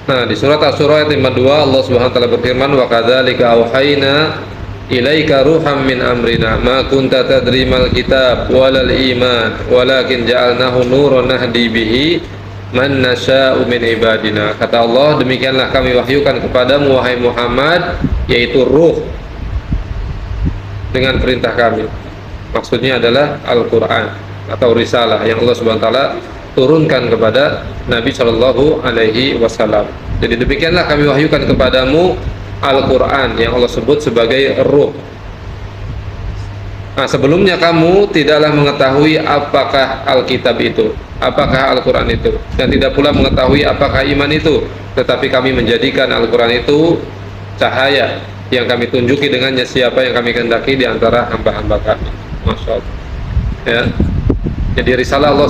Nah, di surat Asy-Syura ayat 52 Allah Subhanahu wa taala berfirman, "Wa kadzalika auhayna ilaika ruham min amrina ma kunta tadri mal kitab walal iman walakin ja'alnahu nuran nahdi bihi man nasya'u min ibadina." Kata Allah, demikianlah kami wahyukan kepadamu wahai Muhammad, yaitu ruh dengan perintah kami. Maksudnya adalah Al-Qur'an atau risalah yang Allah Subhanahu wa taala turunkan kepada Nabi Shallallahu Alaihi Wasallam. Jadi demikianlah kami wahyukan kepadamu Al-Quran yang Allah sebut sebagai ruh. Nah, sebelumnya kamu tidaklah mengetahui apakah Alkitab itu, apakah Al-Quran itu, dan tidak pula mengetahui apakah iman itu. Tetapi kami menjadikan Al-Quran itu cahaya yang kami tunjuki dengannya siapa yang kami kehendaki di antara hamba-hamba kami. Masya Allah. Ya. Jadi risalah Allah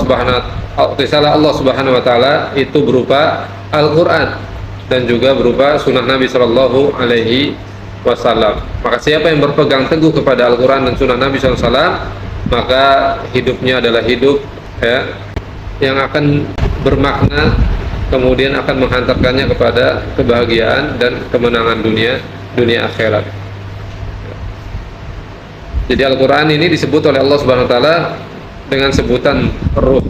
Subhanahu wa taala itu berupa Al-Qur'an dan juga berupa sunnah Nabi sallallahu alaihi wasallam. Maka siapa yang berpegang teguh kepada Al-Qur'an dan sunnah Nabi sallallahu alaihi wasallam, maka hidupnya adalah hidup yang akan bermakna, kemudian akan menghantarkannya kepada kebahagiaan dan kemenangan dunia akhirat. Jadi Al-Qur'an ini disebut oleh Allah Subhanahu wa taala dengan sebutan ruh,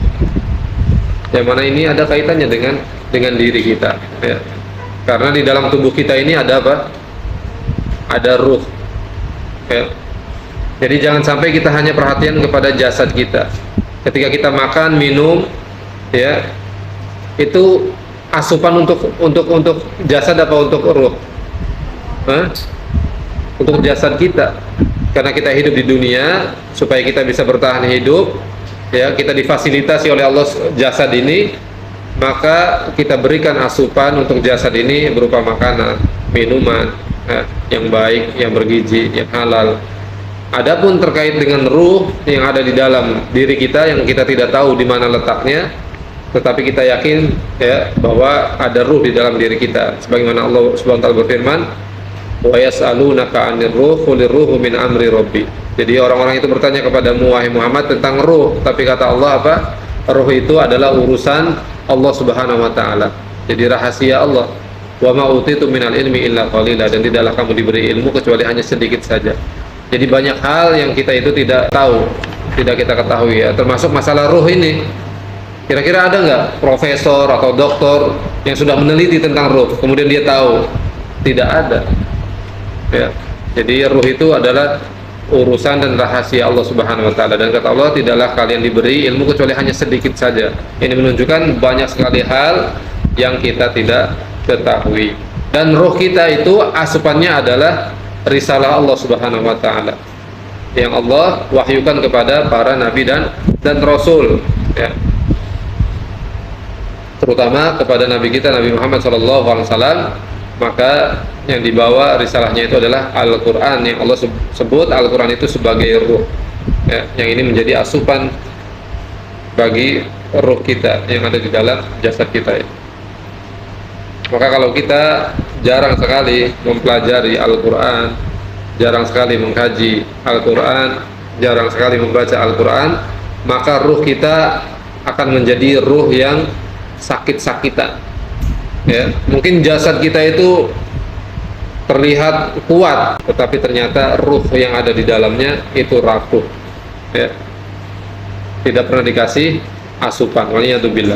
yang mana ini ada kaitannya dengan diri kita, ya. Karena di dalam tubuh kita ini ada apa? Ada ruh, ya. Jadi jangan sampai kita hanya perhatian kepada jasad kita. Ketika kita makan, minum, ya, itu asupan untuk jasad apa untuk ruh? Untuk jasad kita. Karena kita hidup di dunia supaya kita bisa bertahan hidup, ya, kita difasilitasi oleh Allah jasad ini, maka kita berikan asupan untuk jasad ini berupa makanan, minuman, yang baik, yang bergizi, yang halal. Adapun terkait dengan ruh yang ada di dalam diri kita yang kita tidak tahu di mana letaknya, tetapi kita yakin, ya, bahwa ada ruh di dalam diri kita. Sebagaimana Allah Subhanahu wa taala berfirman, wa yas'alunaka 'anir ruh qulir ruhu min amri rabbi. Jadi orang-orang itu bertanya kepadamu wahai Muhammad tentang ruh, tapi kata Allah apa? Ruh itu adalah urusan Allah Subhanahu wa taala. Jadi rahasia Allah. Wa ma utitu minal ilmi illa qalila, dan tidaklah kamu diberi ilmu kecuali hanya sedikit saja. Jadi banyak hal yang kita itu tidak tahu, tidak kita ketahui, ya, termasuk masalah ruh ini. Kira-kira ada nggak profesor atau doktor yang sudah meneliti tentang ruh kemudian dia tahu? Tidak ada. Ya, jadi ruh itu adalah urusan dan rahasia Allah Subhanahu wa taala, dan kata Allah, tidaklah kalian diberi ilmu kecuali hanya sedikit saja. Ini menunjukkan banyak sekali hal yang kita tidak ketahui. Dan ruh kita itu asupannya adalah risalah Allah Subhanahu wa taala yang Allah wahyukan kepada para nabi dan rasul, ya. Terutama kepada nabi kita Nabi Muhammad SAW, maka yang dibawa risalahnya itu adalah Al-Quran, yang Allah sebut Al-Quran itu sebagai ruh, ya, yang ini menjadi asupan bagi ruh kita yang ada di dalam jasad kita, ya. Maka kalau kita jarang sekali mempelajari Al-Quran, jarang sekali mengkaji Al-Quran, jarang sekali membaca Al-Quran, maka ruh kita akan menjadi ruh yang sakit-sakitan, ya. Mungkin jasad kita itu terlihat kuat, tetapi ternyata ruh yang ada di dalamnya itu rapuh, ya. Tidak pernah dikasih asupan. Waliyadzubillah.